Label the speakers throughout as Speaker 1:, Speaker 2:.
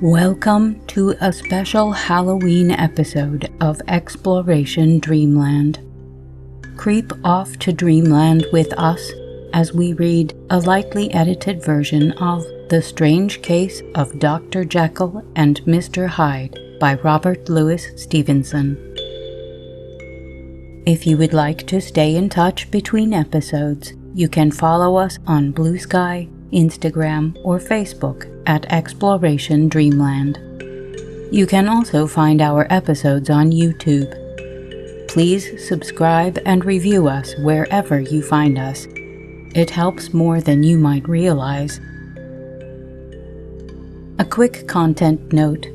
Speaker 1: Welcome to a special Halloween episode of Exploration Dreamland. Creep off to Dreamland with us as we read a lightly edited version of The Strange Case of Dr. Jekyll and Mr. Hyde by Robert Louis Stevenson. If you would like to stay in touch between episodes, you can follow us on Blue Sky, Instagram, or Facebook at Exploration Dreamland. You can also find our episodes on YouTube. Please subscribe and review us wherever you find us. It helps more than you might realize. A quick content note.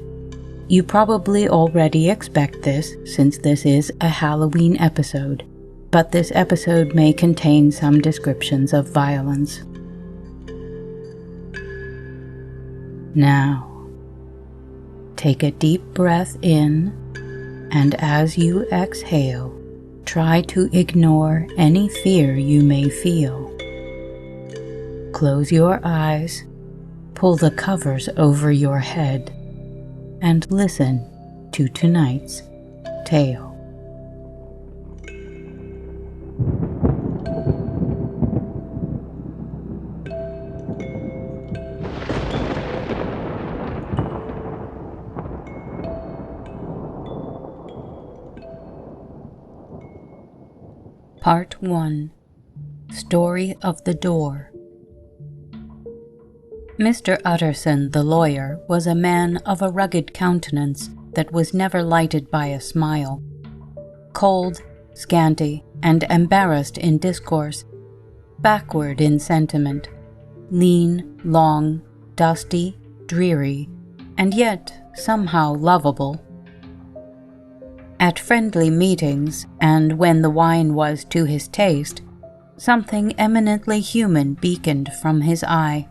Speaker 1: You probably already expect this since this is a Halloween episode, but this episode may contain some descriptions of violence. Now, take a deep breath in, and as you exhale, try to ignore any fear you may feel. Close your eyes, pull the covers over your head, and listen to tonight's tale. Part 1. Story of the Door. Mr. Utterson, the lawyer, was a man of a rugged countenance that was never lighted by a smile. Cold, scanty, and embarrassed in discourse, backward in sentiment, lean, long, dusty, dreary, and yet somehow lovable. At friendly meetings, and when the wine was to his taste, something eminently human beaconed from his eye,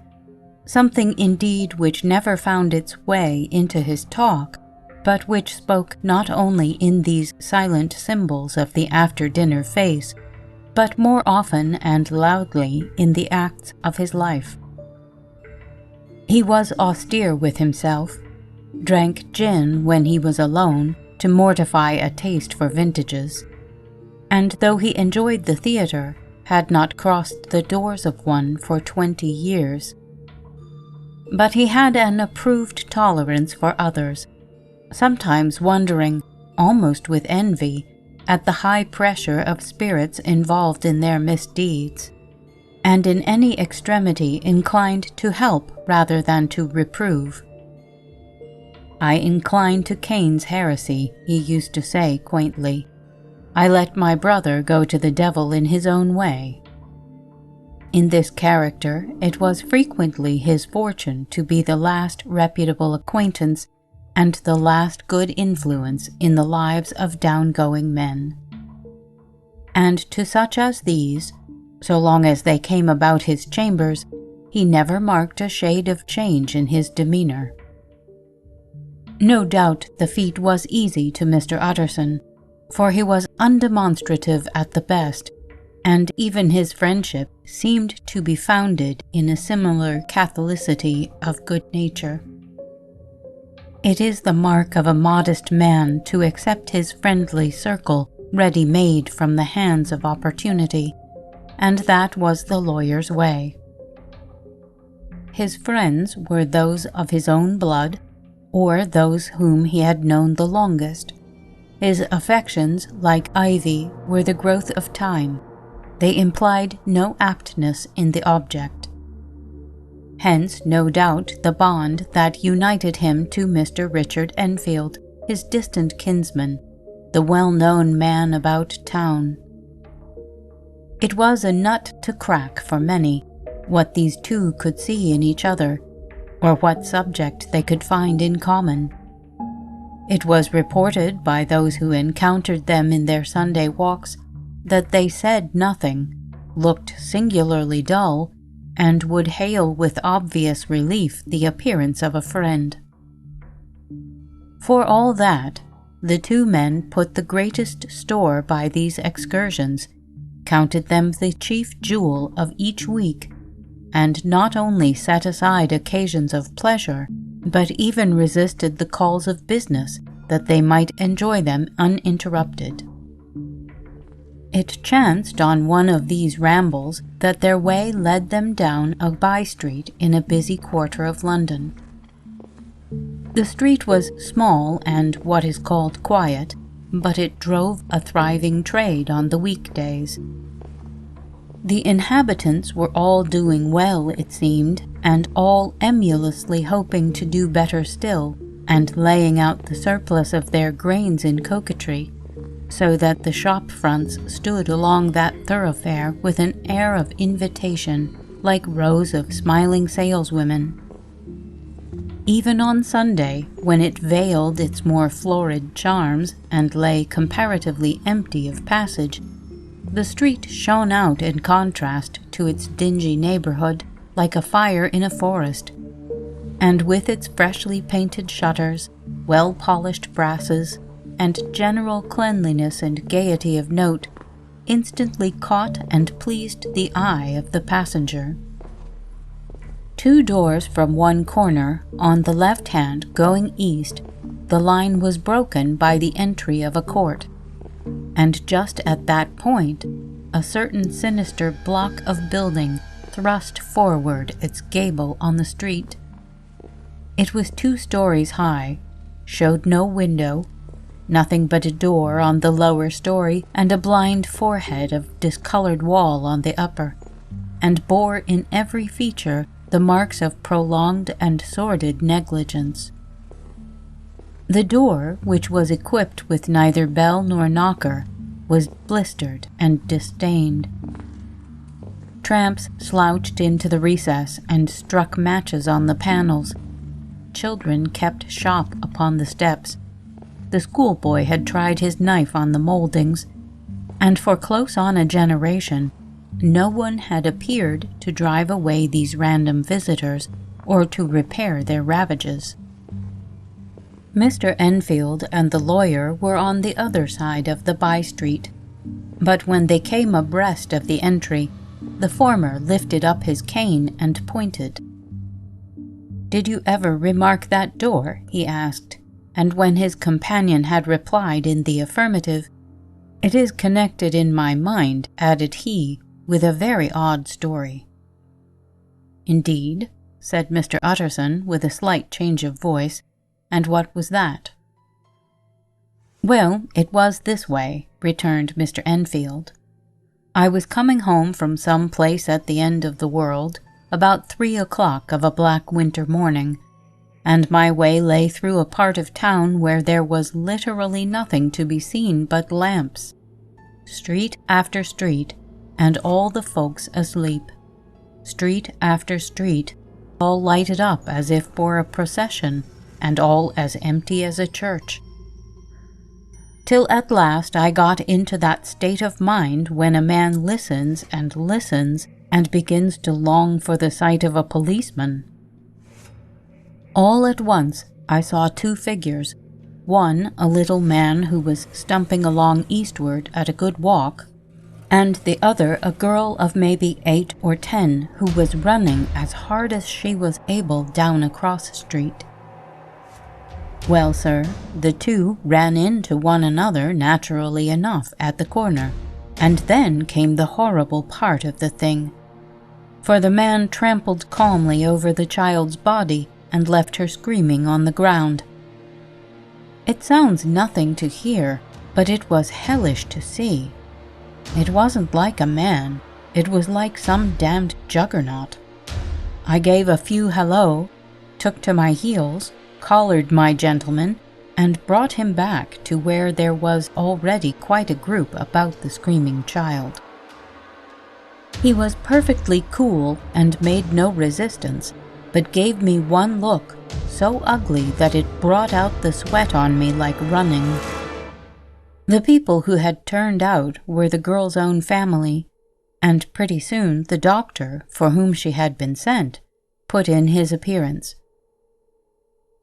Speaker 1: something indeed which never found its way into his talk, but which spoke not only in these silent symbols of the after-dinner face, but more often and loudly in the acts of his life. He was austere with himself, drank gin when he was alone, to mortify a taste for vintages, and though he enjoyed the theatre, had not crossed the doors of one for 20 years. But he had an approved tolerance for others, sometimes wondering, almost with envy, at the high pressure of spirits involved in their misdeeds, and in any extremity inclined to help rather than to reprove. "I incline to Cain's heresy," he used to say quaintly. "I let my brother go to the devil in his own way." In this character, it was frequently his fortune to be the last reputable acquaintance and the last good influence in the lives of down-going men. And to such as these, so long as they came about his chambers, he never marked a shade of change in his demeanor. No doubt the feat was easy to Mr. Utterson, for he was undemonstrative at the best, and even his friendship seemed to be founded in a similar catholicity of good nature. It is the mark of a modest man to accept his friendly circle ready-made from the hands of opportunity, and that was the lawyer's way. His friends were those of his own blood, or those whom he had known the longest. His affections, like ivy, were the growth of time. They implied no aptness in the object. Hence, no doubt, the bond that united him to Mr. Richard Enfield, his distant kinsman, the well-known man about town. It was a nut to crack for many, what these two could see in each other, or what subject they could find in common. It was reported by those who encountered them in their Sunday walks that they said nothing, looked singularly dull, and would hail with obvious relief the appearance of a friend. For all that, the two men put the greatest store by these excursions, counted them the chief jewel of each week, and not only set aside occasions of pleasure, but even resisted the calls of business that they might enjoy them uninterrupted. It chanced on one of these rambles that their way led them down a by-street in a busy quarter of London. The street was small and what is called quiet, but it drove a thriving trade on the weekdays. The inhabitants were all doing well, it seemed, and all emulously hoping to do better still, and laying out the surplus of their grains in coquetry, so that the shop fronts stood along that thoroughfare with an air of invitation, like rows of smiling saleswomen. Even on Sunday, when it veiled its more florid charms and lay comparatively empty of passage, the street shone out in contrast to its dingy neighborhood like a fire in a forest, and with its freshly painted shutters, well-polished brasses, and general cleanliness and gaiety of note, instantly caught and pleased the eye of the passenger. 2 doors from one corner, on the left hand going east, the line was broken by the entry of a court, and just at that point, a certain sinister block of building thrust forward its gable on the street. It was 2 stories high, showed no window, nothing but a door on the lower story and a blind forehead of discolored wall on the upper, and bore in every feature the marks of prolonged and sordid negligence. The door, which was equipped with neither bell nor knocker, was blistered and disdained. Tramps slouched into the recess and struck matches on the panels. Children kept shop upon the steps. The schoolboy had tried his knife on the mouldings, and for close on a generation, no one had appeared to drive away these random visitors or to repair their ravages. Mr. Enfield and the lawyer were on the other side of the by-street, but when they came abreast of the entry, the former lifted up his cane and pointed. "Did you ever remark that door?" he asked, and when his companion had replied in the affirmative, "It is connected in my mind," added he, "with a very odd story." "Indeed?" said Mr. Utterson with a slight change of voice. "And what was that?" "Well, it was this way," returned Mr. Enfield. "I was coming home from some place at the end of the world about 3 o'clock of a black winter morning, and my way lay through a part of town where there was literally nothing to be seen but lamps. Street after street, and all the folks asleep. Street after street, all lighted up as if for a procession, and all as empty as a church. Till at last I got into that state of mind when a man listens and begins to long for the sight of a policeman. All at once I saw 2 figures, one a little man who was stumping along eastward at a good walk, and the other a girl of maybe 8 or 10 who was running as hard as she was able down a cross street. Well, sir, the 2 ran into one another naturally enough at the corner, and then came the horrible part of the thing. For the man trampled calmly over the child's body and left her screaming on the ground. It sounds nothing to hear, but it was hellish to see. It wasn't like a man, it was like some damned juggernaut. I gave a few hello, took to my heels, collared my gentleman, and brought him back to where there was already quite a group about the screaming child. He was perfectly cool and made no resistance, but gave me one look, so ugly that it brought out the sweat on me like running. The people who had turned out were the girl's own family, and pretty soon the doctor, for whom she had been sent, put in his appearance.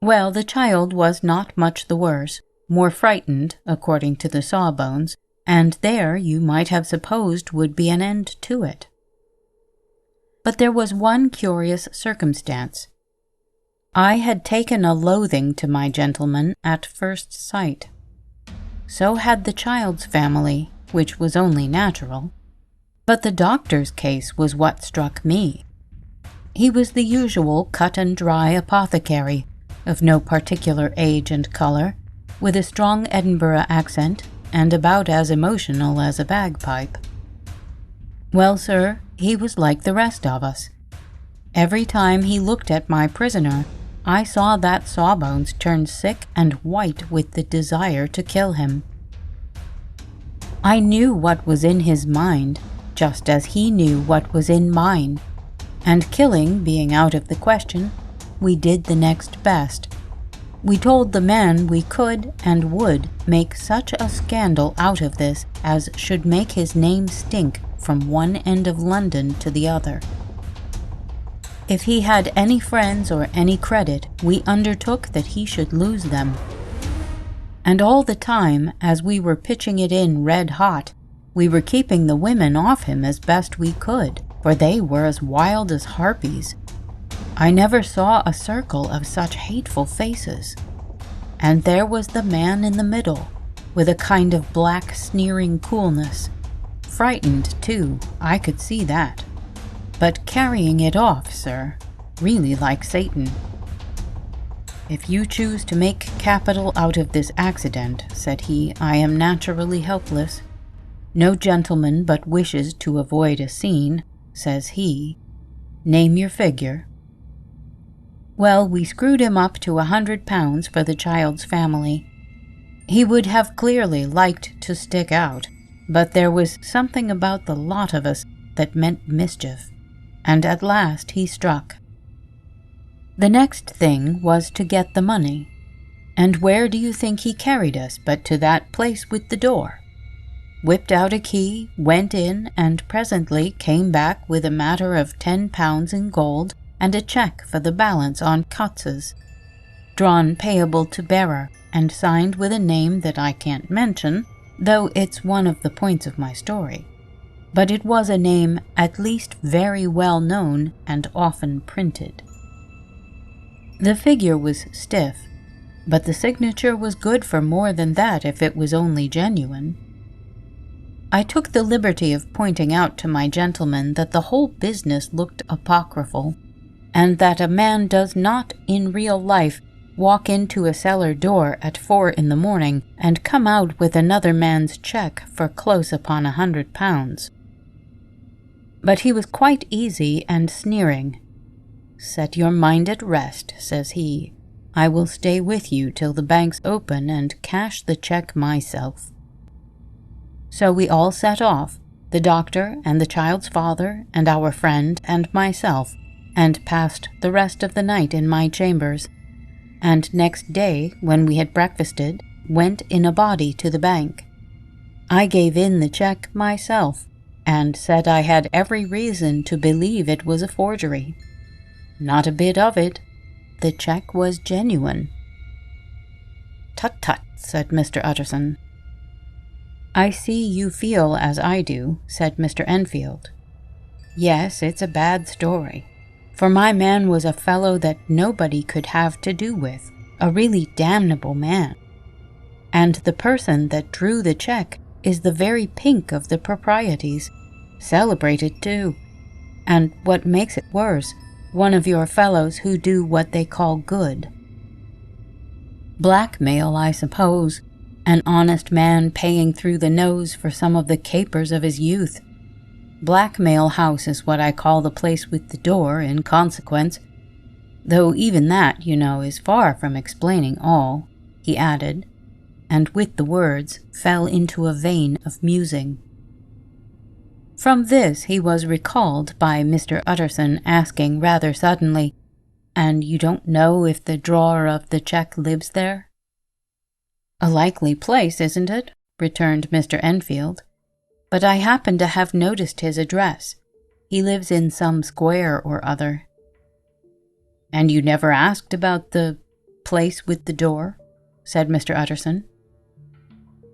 Speaker 1: Well, the child was not much the worse, more frightened, according to the sawbones, and there you might have supposed would be an end to it. But there was one curious circumstance. I had taken a loathing to my gentleman at first sight. So had the child's family, which was only natural. But the doctor's case was what struck me. He was the usual cut-and-dry apothecary, of no particular age and color, with a strong Edinburgh accent, and about as emotional as a bagpipe. Well, sir, he was like the rest of us. Every time he looked at my prisoner, I saw that Sawbones turn sick and white with the desire to kill him. I knew what was in his mind, just as he knew what was in mine, and killing being out of the question, we did the next best. We told the man we could and would make such a scandal out of this as should make his name stink from one end of London to the other. If he had any friends or any credit, we undertook that he should lose them. And all the time, as we were pitching it in red hot, we were keeping the women off him as best we could, for they were as wild as harpies. I never saw a circle of such hateful faces. And there was the man in the middle, with a kind of black sneering coolness. Frightened, too, I could see that. But carrying it off, sir, really like Satan. If you choose to make capital out of this accident, said he, I am naturally helpless. No gentleman but wishes to avoid a scene, says he. Name your figure. Well, we screwed him up to £100 for the child's family. He would have clearly liked to stick out, but there was something about the lot of us that meant mischief, and at last he struck. The next thing was to get the money, and where do you think he carried us but to that place with the door? Whipped out a key, went in, and presently came back with a matter of £10 in gold and a cheque for the balance on Cots's, drawn payable to bearer, and signed with a name that I can't mention, though it's one of the points of my story. But it was a name at least very well known and often printed. The figure was stiff, but the signature was good for more than that if it was only genuine. I took the liberty of pointing out to my gentleman that the whole business looked apocryphal, and that a man does not in real life walk into a cellar door at 4 in the morning and come out with another man's cheque for close upon £100. But he was quite easy and sneering. Set your mind at rest, says he. I will stay with you till the banks open and cash the cheque myself. So we all set off, the doctor and the child's father and our friend and myself, and passed the rest of the night in my chambers, and next day, when we had breakfasted, went in a body to the bank. I gave in the cheque myself, and said I had every reason to believe it was a forgery. Not a bit of it. The cheque was genuine. Tut tut, said Mr. Utterson. I see you feel as I do, said Mr. Enfield. Yes, it's a bad story, for my man was a fellow that nobody could have to do with, a really damnable man. And the person that drew the cheque is the very pink of the proprieties, celebrated too, and what makes it worse, one of your fellows who do what they call good. Blackmail, I suppose, an honest man paying through the nose for some of the capers of his youth. Blackmail House is what I call the place with the door, in consequence, though even that, you know, is far from explaining all, he added, and with the words fell into a vein of musing. From this he was recalled by Mr. Utterson asking rather suddenly, "And you don't know if the drawer of the cheque lives there?" "A likely place, isn't it?" returned Mr. Enfield. "But I happen to have noticed his address. He lives in some square or other." "And you never asked about the place with the door?" said Mr. Utterson.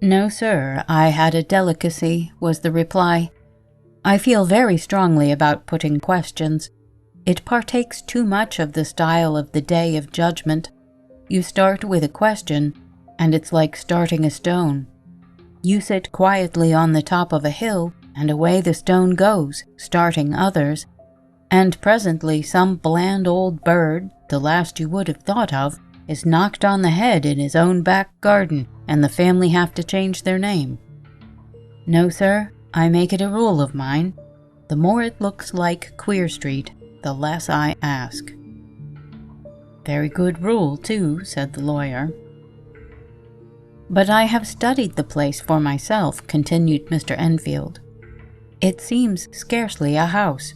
Speaker 1: "No, sir, I had a delicacy," was the reply. "I feel very strongly about putting questions. It partakes too much of the style of the Day of Judgment. You start with a question, and it's like starting a stone. You sit quietly on the top of a hill, and away the stone goes, starting others, and presently some bland old bird, the last you would have thought of, is knocked on the head in his own back garden, and the family have to change their name. No, sir, I make it a rule of mine. The more it looks like Queer Street, the less I ask. Very good rule, too, said the lawyer. But I have studied the place for myself, continued Mr. Enfield. It seems scarcely a house.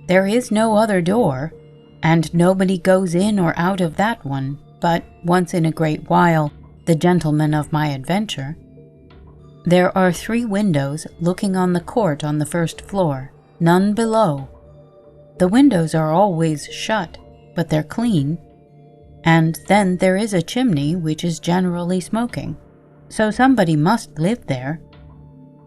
Speaker 1: There is no other door, and nobody goes in or out of that one, but once in a great while, the gentleman of my adventure. There are 3 windows looking on the court on the first floor, none below. The windows are always shut, but they're clean. And then there is a chimney which is generally smoking, so somebody must live there.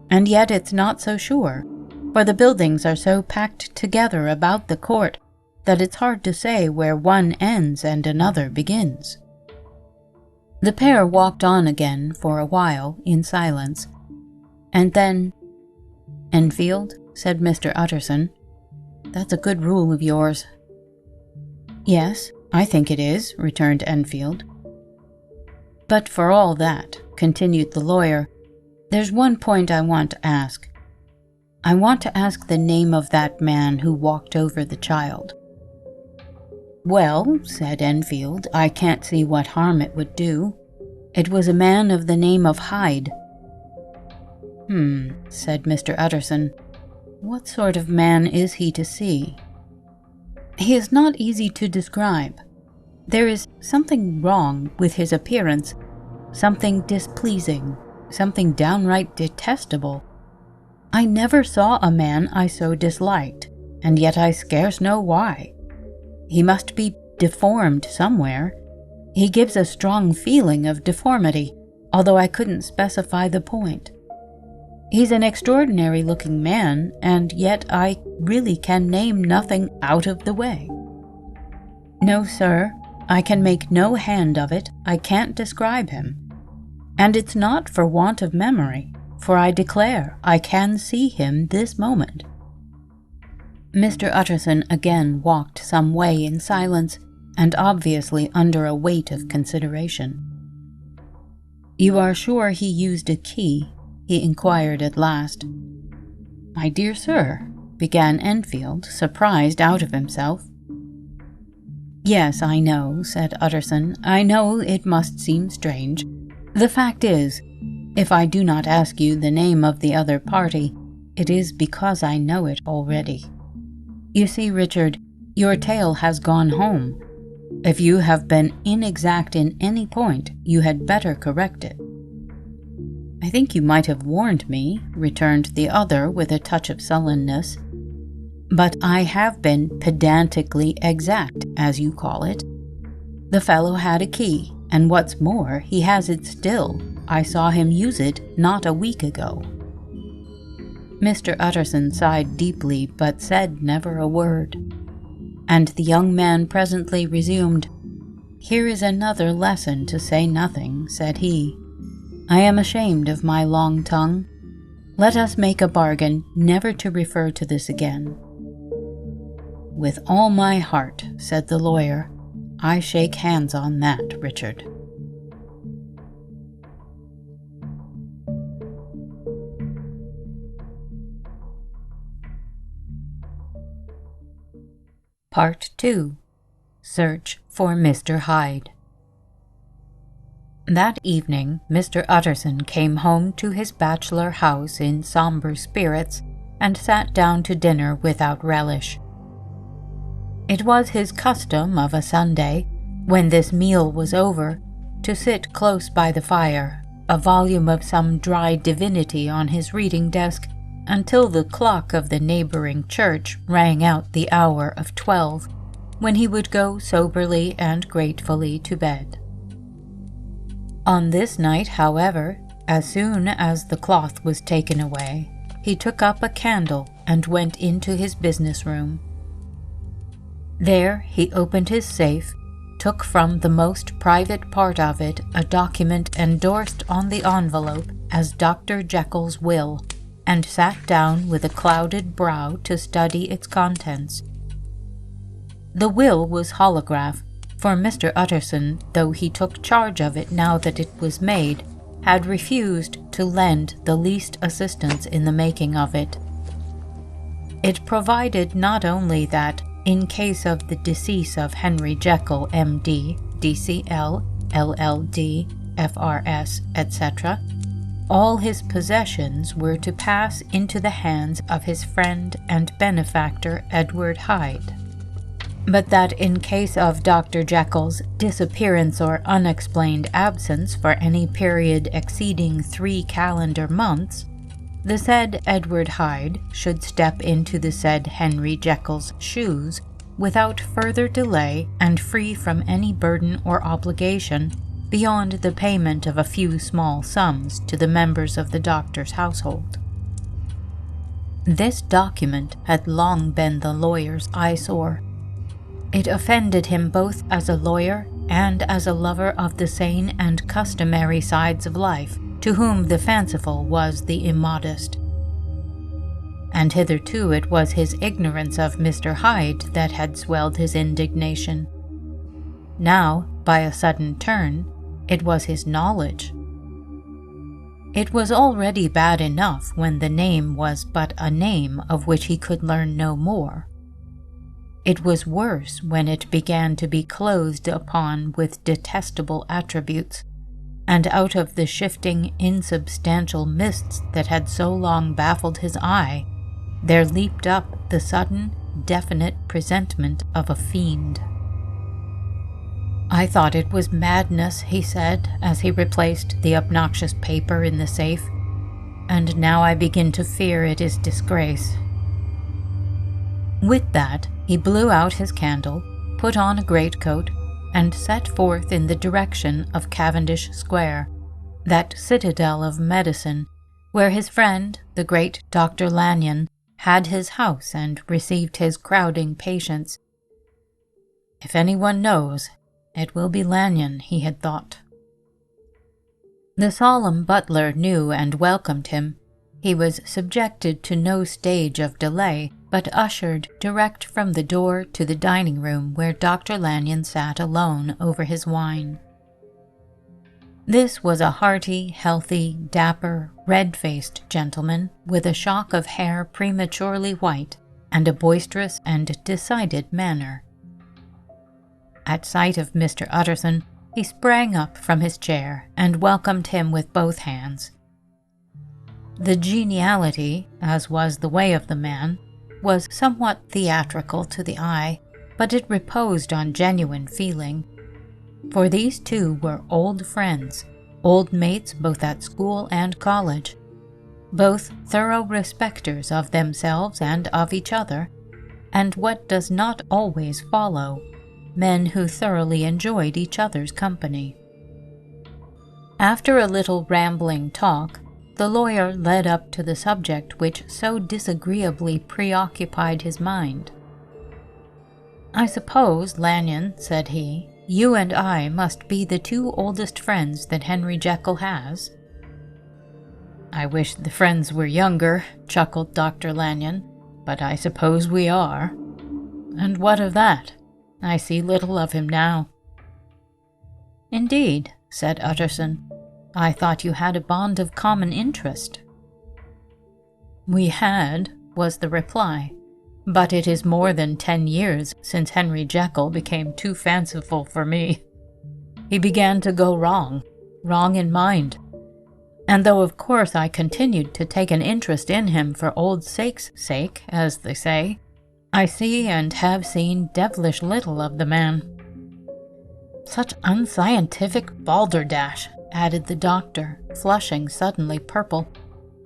Speaker 1: And yet it's not so sure, for the buildings are so packed together about the court that it's hard to say where one ends and another begins. The pair walked on again for a while in silence, and then, "Enfield," said Mr. Utterson, "that's a good rule of yours." "Yes, I think it is," returned Enfield. "But for all that," continued the lawyer, "there's one point I want to ask. I want to ask the name of that man who walked over the child." "Well," said Enfield, "I can't see what harm it would do. It was a man of the name of Hyde." Said Mr. Utterson. "What sort of man is he to see?" "He is not easy to describe. There is something wrong with his appearance, something displeasing, something downright detestable. I never saw a man I so disliked, and yet I scarce know why. He must be deformed somewhere. He gives a strong feeling of deformity, although I couldn't specify the point. He's an extraordinary-looking man, and yet I really can name nothing out of the way. No, sir, I can make no hand of it. I can't describe him. And it's not for want of memory, for I declare I can see him this moment." Mr. Utterson again walked some way in silence, and obviously under a weight of consideration. "You are sure he used a key?" he inquired at last. "My dear sir," began Enfield, surprised out of himself. "Yes, I know," said Utterson. "I know it must seem strange. The fact is, if I do not ask you the name of the other party, it is because I know it already. You see, Richard, your tale has gone home. If you have been inexact in any point, you had better correct it." "I think you might have warned me," returned the other with a touch of sullenness. "But I have been pedantically exact, as you call it. The fellow had a key, and what's more, he has it still. I saw him use it not a week ago." Mr. Utterson sighed deeply, but said never a word. And the young man presently resumed. "Here is another lesson to say nothing," said he. "I am ashamed of my long tongue. Let us make a bargain never to refer to this again." "With all my heart," said the lawyer. "I shake hands on that, Richard." Part 2. Search for Mr. Hyde. That evening, Mr. Utterson came home to his bachelor house in somber spirits and sat down to dinner without relish. It was his custom of a Sunday, when this meal was over, to sit close by the fire, a volume of some dry divinity on his reading desk, until the clock of the neighboring church rang out the hour of 12, when he would go soberly and gratefully to bed. On this night, however, as soon as the cloth was taken away, he took up a candle and went into his business room. There he opened his safe, took from the most private part of it a document endorsed on the envelope as Dr. Jekyll's will, and sat down with a clouded brow to study its contents. The will was holograph, for Mr. Utterson, though he took charge of it now that it was made, had refused to lend the least assistance in the making of it. It provided not only that, in case of the decease of Henry Jekyll, M.D., D.C.L., LL.D., F.R.S., etc., all his possessions were to pass into the hands of his friend and benefactor Edward Hyde, but that in case of Dr. Jekyll's disappearance or unexplained absence for any period exceeding 3 calendar months, the said Edward Hyde should step into the said Henry Jekyll's shoes without further delay and free from any burden or obligation beyond the payment of a few small sums to the members of the doctor's household. This document had long been the lawyer's eyesore. It offended him both as a lawyer and as a lover of the sane and customary sides of life, to whom the fanciful was the immodest. And hitherto it was his ignorance of Mr. Hyde that had swelled his indignation. Now, by a sudden turn, it was his knowledge. It was already bad enough when the name was but a name of which he could learn no more. It was worse when it began to be clothed upon with detestable attributes, and out of the shifting, insubstantial mists that had so long baffled his eye, there leaped up the sudden, definite presentment of a fiend. "I thought it was madness," he said, as he replaced the obnoxious paper in the safe, "and now I begin to fear it is disgrace." With that, he blew out his candle, put on a greatcoat, and set forth in the direction of Cavendish Square, that citadel of medicine, where his friend, the great Dr. Lanyon, had his house and received his crowding patients. If anyone knows, it will be Lanyon, he had thought. The solemn butler knew and welcomed him. He was subjected to no stage of delay, but ushered direct from the door to the dining room where Dr. Lanyon sat alone over his wine. This was a hearty, healthy, dapper, red-faced gentleman with a shock of hair prematurely white and a boisterous and decided manner. At sight of Mr. Utterson, he sprang up from his chair and welcomed him with both hands. The geniality, as was the way of the man, was somewhat theatrical to the eye, but it reposed on genuine feeling. For these two were old friends, old mates both at school and college, both thorough respecters of themselves and of each other, and what does not always follow, men who thoroughly enjoyed each other's company. After a little rambling talk, the lawyer led up to the subject which so disagreeably preoccupied his mind. "I suppose, Lanyon," said he, "you and I must be the two oldest friends that Henry Jekyll has." "I wish the friends were younger," chuckled Dr. Lanyon, "but I suppose we are. And what of that? I see little of him now." "Indeed," said Utterson, "I thought you had a bond of common interest." "We had," was the reply, "but it is more than 10 years since Henry Jekyll became too fanciful for me. He began to go wrong in mind, and though of course I continued to take an interest in him for old sake's sake, as they say, I see and have seen devilish little of the man." "Such unscientific balderdash," added the doctor, flushing suddenly purple,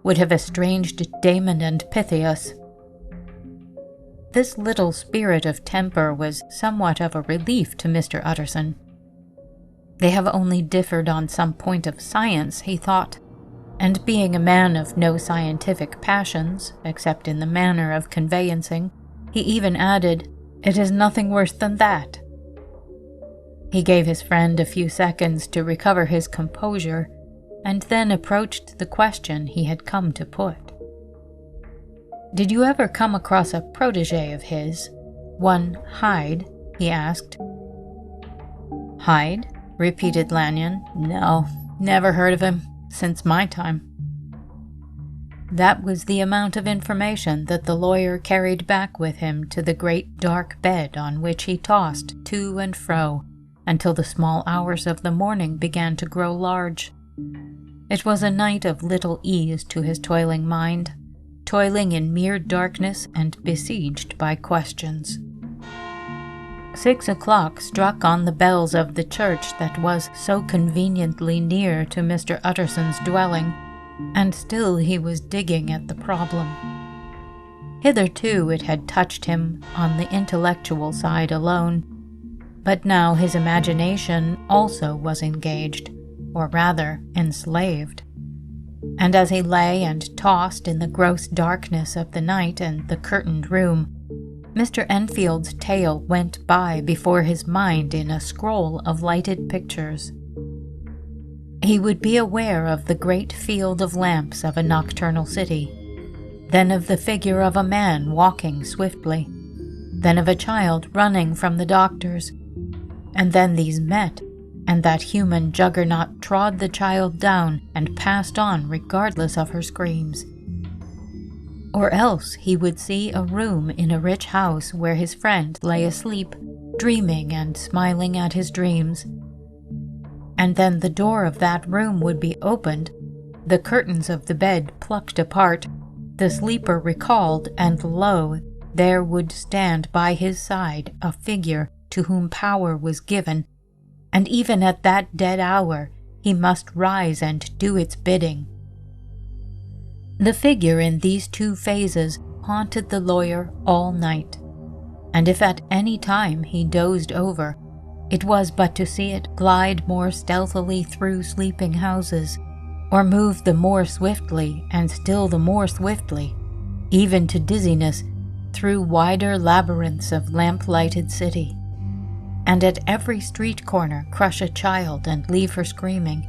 Speaker 1: "would have estranged Damon and Pythias." This little spirit of temper was somewhat of a relief to Mr. Utterson. They have only differed on some point of science, he thought, and being a man of no scientific passions, except in the manner of conveyancing, he even added, It is nothing worse than that." He gave his friend a few seconds to recover his composure, and then approached the question he had come to put. "Did you ever come across a protégé of his, one Hyde?" he asked. "Hyde?" repeated Lanyon. "No, never heard of him, since my time." That was the amount of information that the lawyer carried back with him to the great dark bed on which he tossed to and fro until the small hours of the morning began to grow large. It was a night of little ease to his toiling mind, toiling in mere darkness and besieged by questions. 6 o'clock struck on the bells of the church that was so conveniently near to Mr. Utterson's dwelling, and still he was digging at the problem. Hitherto it had touched him on the intellectual side alone, but now his imagination also was engaged, or rather enslaved. And as he lay and tossed in the gross darkness of the night and the curtained room, Mr. Enfield's tale went by before his mind in a scroll of lighted pictures. He would be aware of the great field of lamps of a nocturnal city, then of the figure of a man walking swiftly, then of a child running from the doctors, and then these met, and that human juggernaut trod the child down and passed on regardless of her screams. Or else he would see a room in a rich house where his friend lay asleep, dreaming and smiling at his dreams. And then the door of that room would be opened, the curtains of the bed plucked apart, the sleeper recalled, and lo, there would stand by his side a figure to whom power was given, and even at that dead hour he must rise and do its bidding. The figure in these two phases haunted the lawyer all night, and if at any time he dozed over, it was but to see it glide more stealthily through sleeping houses, or move the more swiftly and still the more swiftly, even to dizziness, through wider labyrinths of lamp-lighted city, and at every street corner crush a child and leave her screaming.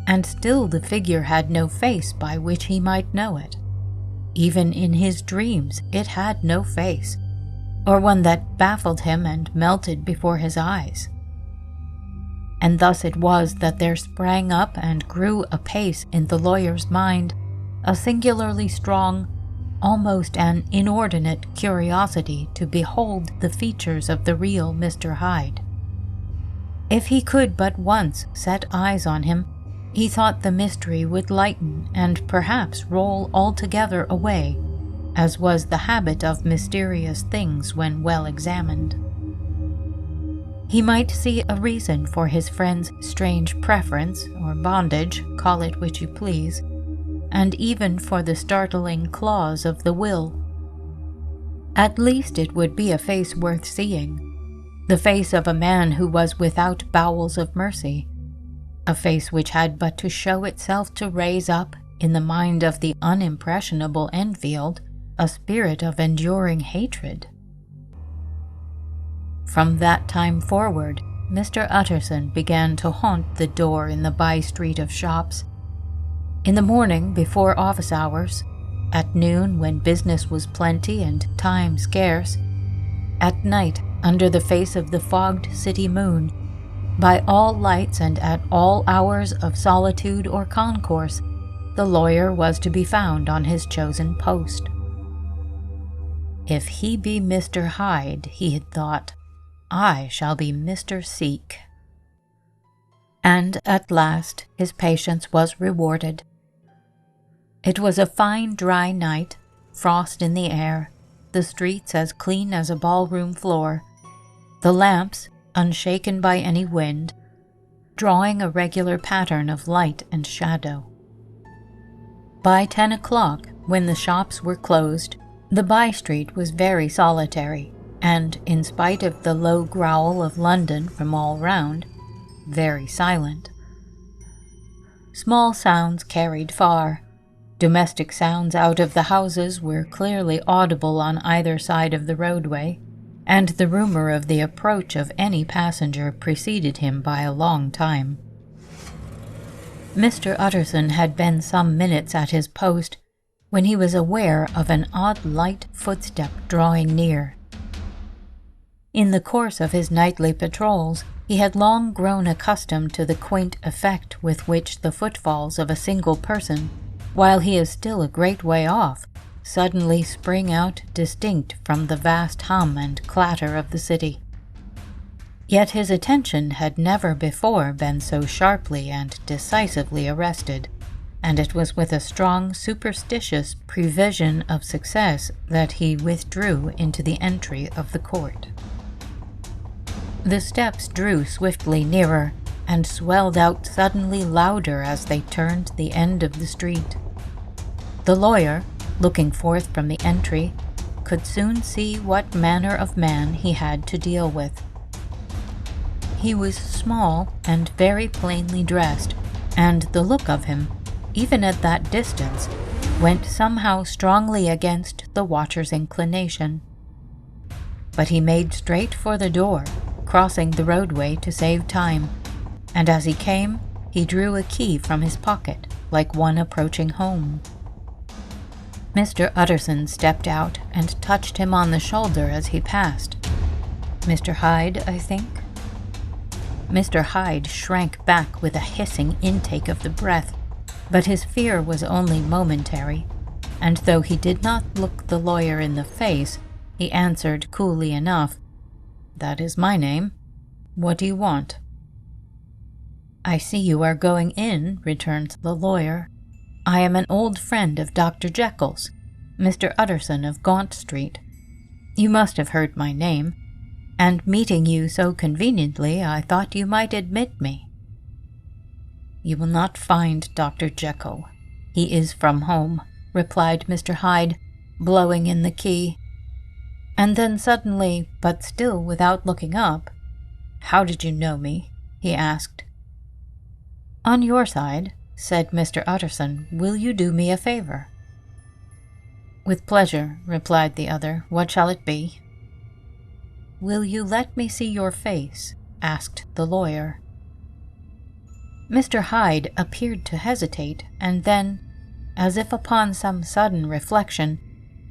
Speaker 1: And still the figure had no face by which he might know it. Even in his dreams it had no face, or one that baffled him and melted before his eyes. And thus it was that there sprang up and grew apace in the lawyer's mind a singularly strong, almost an inordinate curiosity to behold the features of the real Mr. Hyde. If he could but once set eyes on him, he thought the mystery would lighten and perhaps roll altogether away, as was the habit of mysterious things when well examined. He might see a reason for his friend's strange preference, or bondage, call it which you please, and even for the startling clause of the will. At least it would be a face worth seeing, the face of a man who was without bowels of mercy, a face which had but to show itself to raise up, in the mind of the unimpressionable Enfield, a spirit of enduring hatred. From that time forward, Mr. Utterson began to haunt the door in the by-street of shops. In the morning before office hours, at noon when business was plenty and time scarce, at night under the face of the fogged city moon, by all lights and at all hours of solitude or concourse, the lawyer was to be found on his chosen post. If he be Mr. Hyde, he had thought, I shall be Mr. Seek. And at last his patience was rewarded. It was a fine dry night, frost in the air, the streets as clean as a ballroom floor, the lamps, unshaken by any wind, drawing a regular pattern of light and shadow. By 10 o'clock, when the shops were closed, the by-street was very solitary, and, in spite of the low growl of London from all round, very silent. Small sounds carried far. Domestic sounds out of the houses were clearly audible on either side of the roadway, and the rumor of the approach of any passenger preceded him by a long time. Mr. Utterson had been some minutes at his post when he was aware of an odd light footstep drawing near. In the course of his nightly patrols, he had long grown accustomed to the quaint effect with which the footfalls of a single person, while he is still a great way off, suddenly spring out distinct from the vast hum and clatter of the city. Yet his attention had never before been so sharply and decisively arrested, and it was with a strong superstitious prevision of success that he withdrew into the entry of the court. The steps drew swiftly nearer, and swelled out suddenly louder as they turned the end of the street. The lawyer, looking forth from the entry, could soon see what manner of man he had to deal with. He was small and very plainly dressed, and the look of him, even at that distance, went somehow strongly against the watcher's inclination. But he made straight for the door, crossing the roadway to save time, and as he came, he drew a key from his pocket, like one approaching home. Mr. Utterson stepped out and touched him on the shoulder as he passed. "Mr. Hyde, I think?" Mr. Hyde shrank back with a hissing intake of the breath, but his fear was only momentary, and though he did not look the lawyer in the face, he answered coolly enough, "That is my name. What do you want?" "I see you are going in," returned the lawyer. "I am an old friend of Dr. Jekyll's, Mr. Utterson of Gaunt Street. You must have heard my name, and meeting you so conveniently, I thought you might admit me." "You will not find Dr. Jekyll. He is from home," replied Mr. Hyde, blowing in the key. And then suddenly, but still without looking up, "How did you know me?" he asked. "On your side," said Mr. Utterson, "will you do me a favor?" "With pleasure," replied the other. "What shall it be?" "Will you let me see your face?" asked the lawyer. Mr. Hyde appeared to hesitate, and then, as if upon some sudden reflection,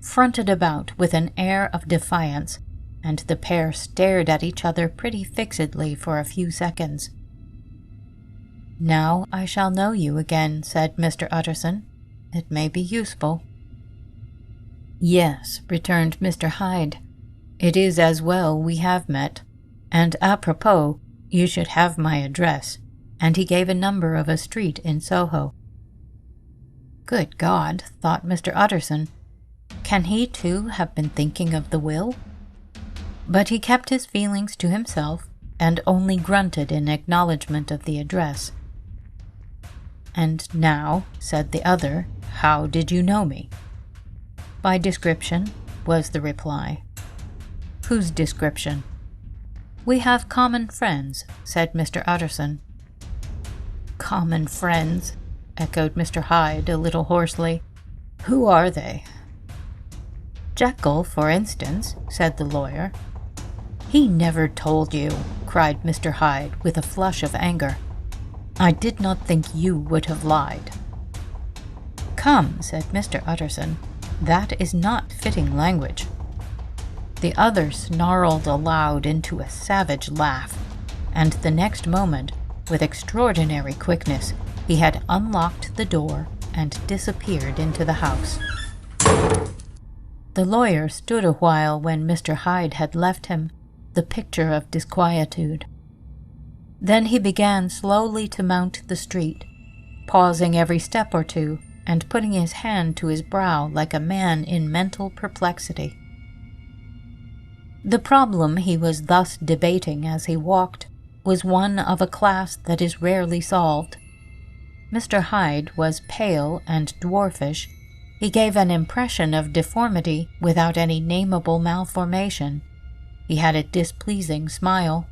Speaker 1: fronted about with an air of defiance, and the pair stared at each other pretty fixedly for a few seconds. "Now I shall know you again," said Mr. Utterson. "It may be useful." "Yes," returned Mr. Hyde. "It is as well we have met, and apropos, you should have my address," and he gave a number of a street in Soho. Good God, thought Mr. Utterson, can he too have been thinking of the will? But he kept his feelings to himself, and only grunted in acknowledgment of the address. "And now," said the other, "how did you know me?" "By description," was the reply. "Whose description?" "We have common friends," said Mr. Utterson. "Common friends," echoed Mr. Hyde a little hoarsely. "Who are they?" "Jekyll, for instance," said the lawyer. "He never told you," cried Mr. Hyde with a flush of anger. "I did not think you would have lied." "Come," said Mr. Utterson, "that is not fitting language." The other snarled aloud into a savage laugh, and the next moment, with extraordinary quickness, he had unlocked the door and disappeared into the house. The lawyer stood a while when Mr. Hyde had left him, the picture of disquietude. Then he began slowly to mount the street, pausing every step or two and putting his hand to his brow like a man in mental perplexity. The problem he was thus debating as he walked was one of a class that is rarely solved. Mr. Hyde was pale and dwarfish. He gave an impression of deformity without any nameable malformation. He had a displeasing smile.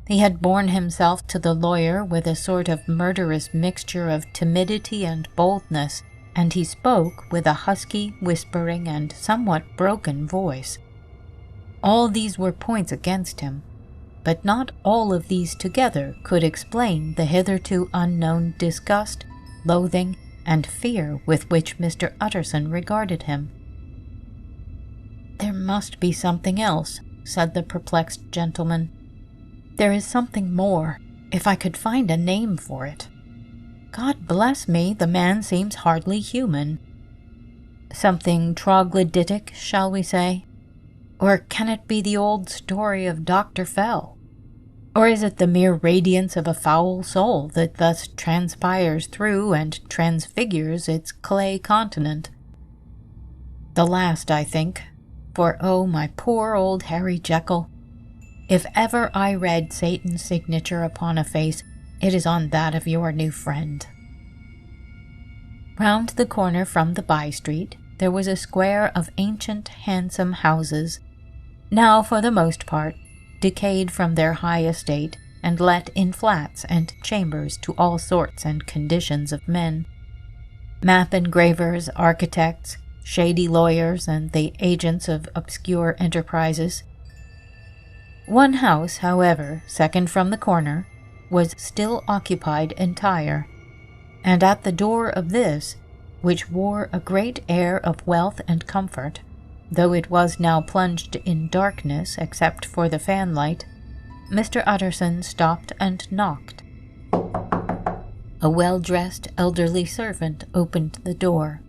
Speaker 1: He had borne himself to the lawyer with a sort of murderous mixture of timidity and boldness, and he spoke with a husky, whispering, and somewhat broken voice. All these were points against him, but not all of these together could explain the hitherto unknown disgust, loathing, and fear with which Mr. Utterson regarded him. "There must be something else," said the perplexed gentleman. "There is something more, if I could find a name for it. God bless me, the man seems hardly human. Something troglodytic, shall we say? Or can it be the old story of Dr. Fell? Or is it the mere radiance of a foul soul that thus transpires through and transfigures its clay continent? The last, I think, for oh, my poor old Harry Jekyll. If ever I read Satan's signature upon a face, it is on that of your new friend." Round the corner from the by-street, there was a square of ancient, handsome houses, now for the most part decayed from their high estate and let in flats and chambers to all sorts and conditions of men. Map engravers, architects, shady lawyers, and the agents of obscure enterprises. One house, however, second from the corner, was still occupied entire, and at the door of this, which wore a great air of wealth and comfort, though it was now plunged in darkness except for the fanlight, Mr. Utterson stopped and knocked. A well-dressed elderly servant opened the door.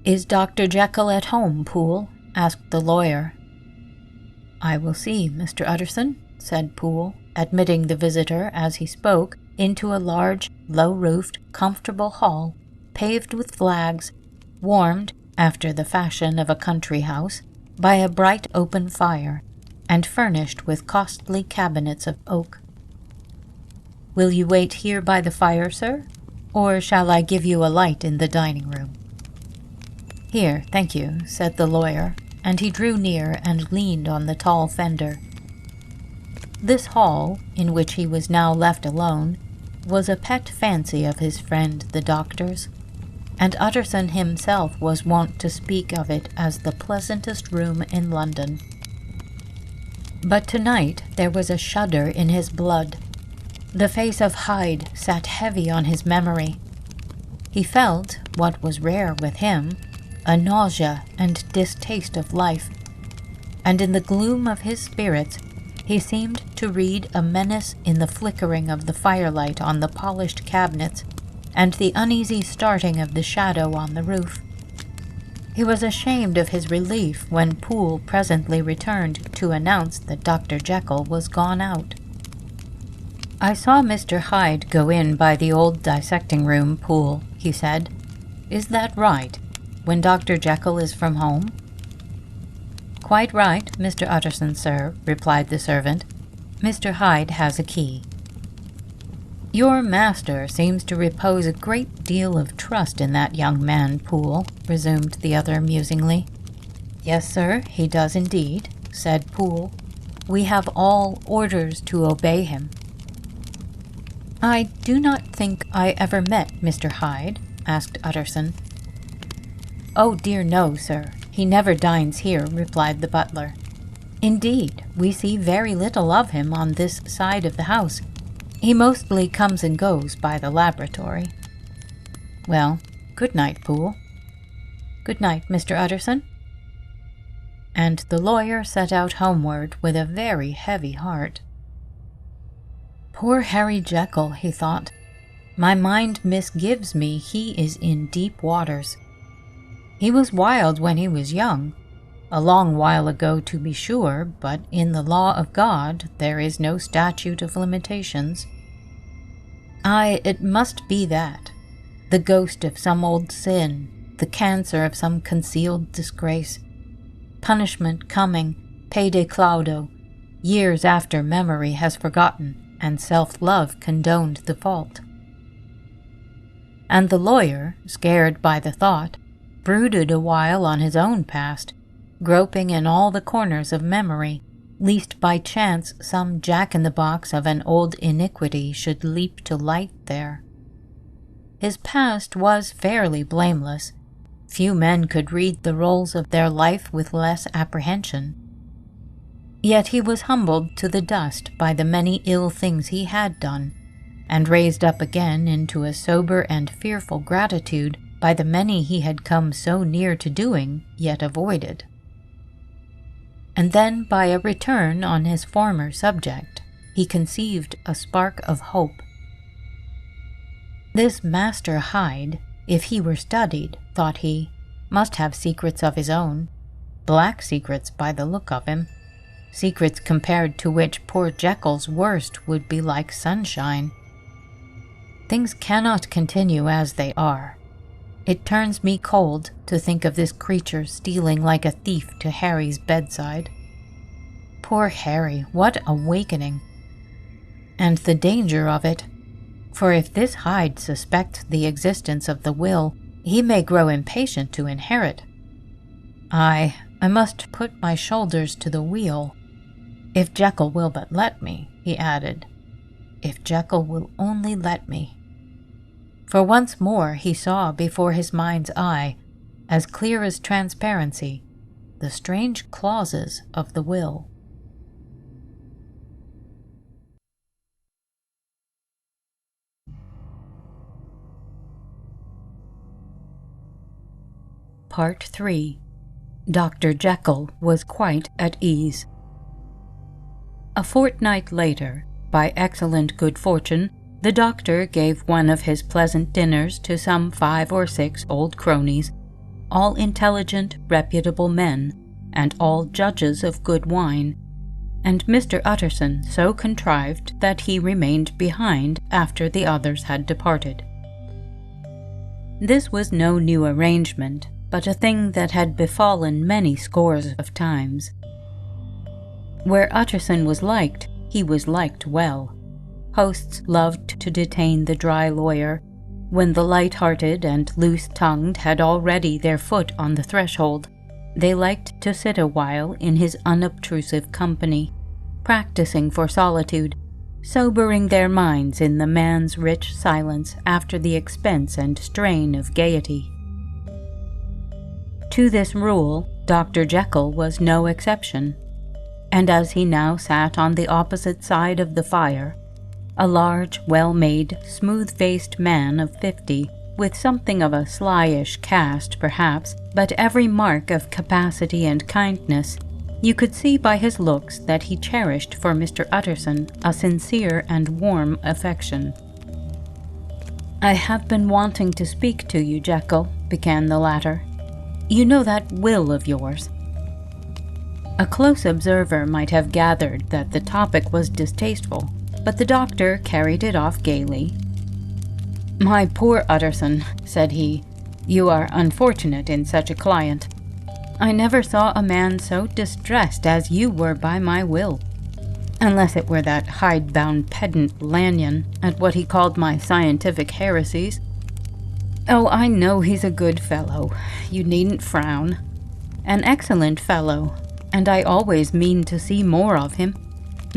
Speaker 1: "Is Dr. Jekyll at home, Poole?" asked the lawyer. "I will see, Mr. Utterson," said Poole, admitting the visitor as he spoke into a large, low-roofed, comfortable hall, paved with flags, warmed, after the fashion of a country house, by a bright open fire, and furnished with costly cabinets of oak. "Will you wait here by the fire, sir? Or shall I give you a light in the dining-room?" "Here, thank you," said the lawyer, and he drew near and leaned on the tall fender. This hall, in which he was now left alone, was a pet fancy of his friend the doctor's, and Utterson himself was wont to speak of it as the pleasantest room in London. But tonight there was a shudder in his blood. The face of Hyde sat heavy on his memory. He felt, what was rare with him, a nausea and distaste of life, and in the gloom of his spirits he seemed to read a menace in the flickering of the firelight on the polished cabinets and the uneasy starting of the shadow on the roof. He was ashamed of his relief when Poole presently returned to announce that Dr. Jekyll was gone out. "I saw Mr. Hyde go in by the old dissecting-room, Poole," he said. "Is that right, when Dr. Jekyll is from home?" "Quite right, Mr. Utterson, sir," replied the servant. "Mr. Hyde has a key." "Your master seems to repose a great deal of trust in that young man, Poole," resumed the other musingly. "Yes, sir, he does indeed," said Poole. "We have all orders to obey him." "I do not think I ever met Mr. Hyde?" asked Utterson. "Oh dear no, sir. He never dines here," replied the butler. "Indeed, we see very little of him on this side of the house. He mostly comes and goes by the laboratory." "Well, good night, Poole." "Good night, Mr. Utterson." And the lawyer set out homeward with a very heavy heart. "Poor Harry Jekyll," he thought. "My mind misgives me he is in deep waters. He was wild when he was young, a long while ago to be sure, but in the law of God there is no statute of limitations. Aye, it must be that, the ghost of some old sin, the cancer of some concealed disgrace, punishment coming, pede claudo, years after memory has forgotten and self-love condoned the fault." And the lawyer, scared by the thought, brooded a while on his own past, groping in all the corners of memory, lest by chance some jack-in-the-box of an old iniquity should leap to light there. His past was fairly blameless. Few men could read the rolls of their life with less apprehension, Yet he was humbled to the dust by the many ill things he had done, and raised up again into a sober and fearful gratitude by the many he had come so near to doing, yet avoided. And then by a return on his former subject, he conceived a spark of hope. This Master Hyde, if he were studied, thought he, must have secrets of his own, black secrets by the look of him, secrets compared to which poor Jekyll's worst would be like sunshine. Things cannot continue as they are. It turns me cold to think of this creature stealing like a thief to Harry's bedside. Poor Harry, what awakening! And the danger of it, for if this Hyde suspects the existence of the will, he may grow impatient to inherit. I must put my shoulders to the wheel. If Jekyll will but let me, he added. If Jekyll will only let me. For once more he saw before his mind's eye, as clear as transparency, the strange clauses of the will. Part 3. Dr. Jekyll was quite at ease. A fortnight later, by excellent good fortune, the doctor gave one of his pleasant dinners to some 5 or 6 old cronies, all intelligent, reputable men, and all judges of good wine, and Mr. Utterson so contrived that he remained behind after the others had departed. This was no new arrangement, but a thing that had befallen many scores of times. Where Utterson was liked, he was liked well. Hosts loved to detain the dry lawyer, when the light-hearted and loose-tongued had already their foot on the threshold. They liked to sit a while in his unobtrusive company, practicing for solitude, sobering their minds in the man's rich silence after the expense and strain of gaiety. To this rule, Dr. Jekyll was no exception, and as he now sat on the opposite side of the fire, a large, well-made, smooth-faced man of 50, with something of a slyish cast, perhaps, but every mark of capacity and kindness, you could see by his looks that he cherished for Mr. Utterson a sincere and warm affection. "I have been wanting to speak to you, Jekyll," began the latter. "You know that will of yours." A close observer might have gathered that the topic was distasteful, but the doctor carried it off gaily. "My poor Utterson," said he, "you are unfortunate in such a client. I never saw a man so distressed as you were by my will, unless it were that hide-bound pedant Lanyon at what he called my scientific heresies. Oh, I know he's a good fellow, you needn't frown. An excellent fellow, and I always mean to see more of him,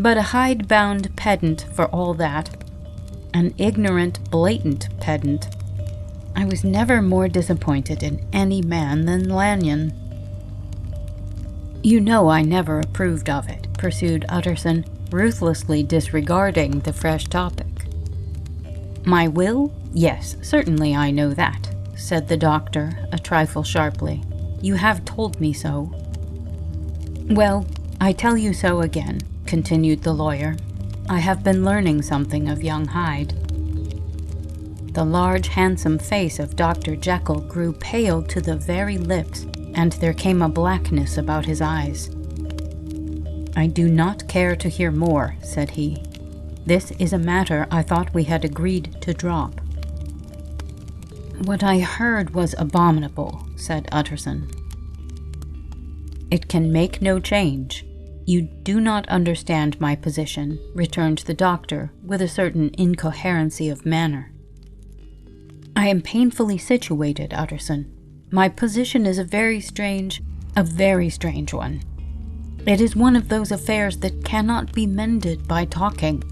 Speaker 1: but a hide-bound pedant for all that. An ignorant, blatant pedant. I was never more disappointed in any man than Lanyon." "You know I never approved of it," pursued Utterson, ruthlessly disregarding the fresh topic. "My will? Yes, certainly I know that," said the doctor, a trifle sharply. "You have told me so." "Well, I tell you so again," continued the lawyer. "I have been learning something of young Hyde." The large, handsome face of Dr. Jekyll grew pale to the very lips, and there came a blackness about his eyes. "I do not care to hear more," said he. "This is a matter I thought we had agreed to drop." "What I heard was abominable," said Utterson. "It can make no change. You do not understand my position," returned the doctor, with a certain incoherency of manner. "I am painfully situated, Utterson. My position is a very strange one. It is one of those affairs that cannot be mended by talking."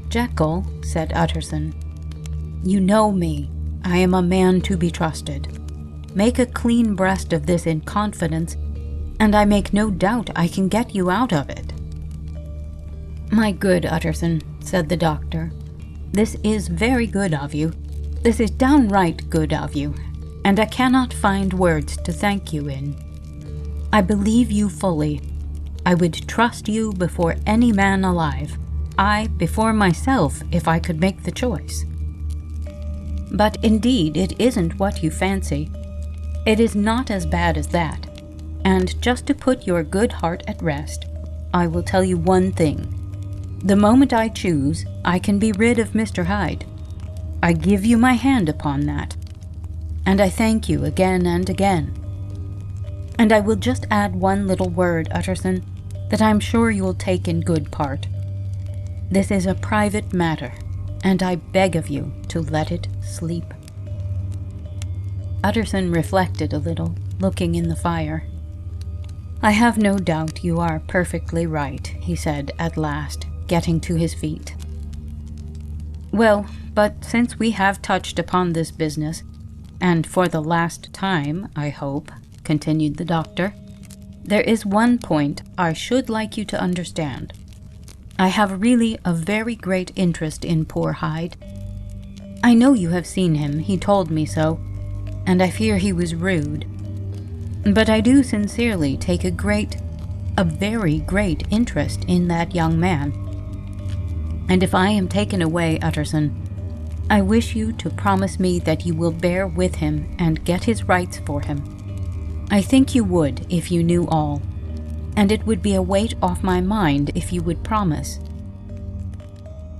Speaker 1: "Jekyll," said Utterson, "you know me. I am a man to be trusted. Make a clean breast of this in confidence, and I make no doubt I can get you out of it." "My good Utterson," said the doctor, "this is very good of you. This is downright good of you, and I cannot find words to thank you in. I believe you fully. I would trust you before any man alive, I before myself if I could make the choice. But indeed it isn't what you fancy. It is not as bad as that, and just to put your good heart at rest, I will tell you one thing. The moment I choose, I can be rid of Mr. Hyde. I give you my hand upon that, and I thank you again and again. And I will just add one little word, Utterson, that I'm sure you will take in good part. This is a private matter, and I beg of you to let it sleep." Utterson reflected a little, looking in the fire. "I have no doubt you are perfectly right," he said at last, getting to his feet. "Well, but since we have touched upon this business, and for the last time, I hope," continued the doctor, "there is one point I should like you to understand. I have really a very great interest in poor Hyde. I know you have seen him, he told me so, and I fear he was rude. But I do sincerely take a very great interest in that young man. And if I am taken away, Utterson, I wish you to promise me that you will bear with him and get his rights for him. I think you would if you knew all, and it would be a weight off my mind if you would promise."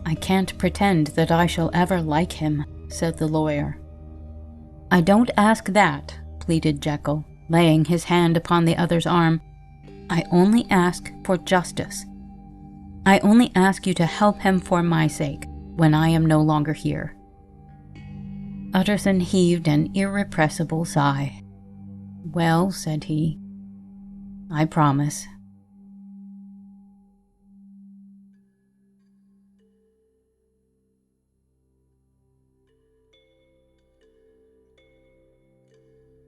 Speaker 1: "I can't pretend that I shall ever like him," said the lawyer. "I don't ask that," pleaded Jekyll, laying his hand upon the other's arm. "I only ask for justice. I only ask you to help him for my sake, when I am no longer here." Utterson heaved an irrepressible sigh. "Well," said he, "I promise."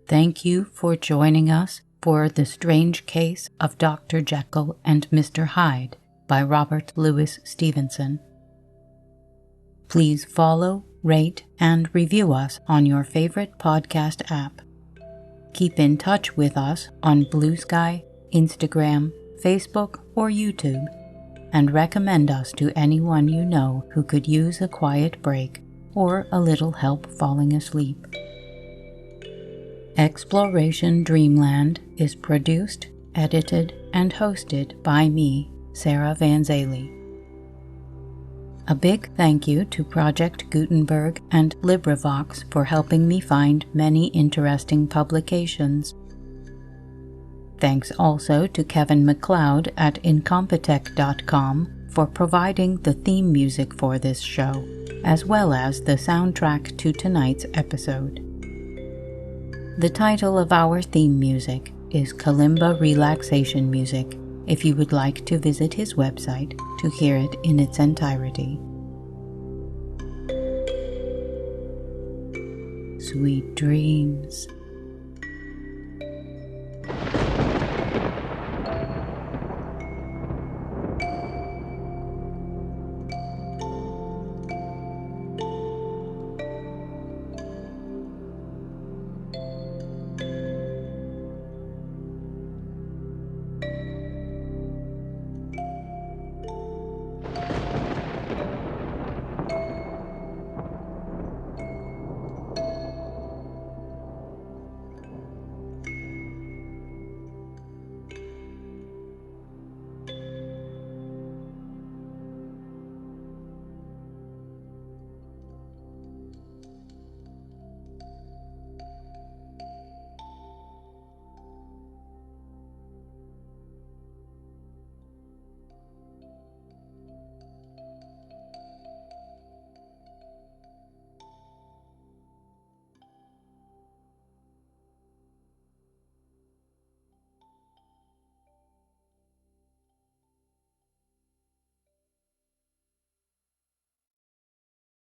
Speaker 1: Thank you for joining us for The Strange Case of Dr. Jekyll and Mr. Hyde by Robert Louis Stevenson. Please follow, rate, and review us on your favorite podcast app. Keep in touch with us on Blue Sky, Instagram, Facebook, or YouTube, and recommend us to anyone you know who could use a quiet break or a little help falling asleep. Exploration Dreamland is produced, edited, and hosted by me, Sarah Van Zaley. A big thank you to Project Gutenberg and LibriVox for helping me find many interesting publications. Thanks also to Kevin MacLeod at Incompetech.com for providing the theme music for this show, as well as the soundtrack to tonight's episode. The title of our theme music is Kalimba Relaxation Music, if you would like to visit his website to hear it in its entirety. Sweet dreams.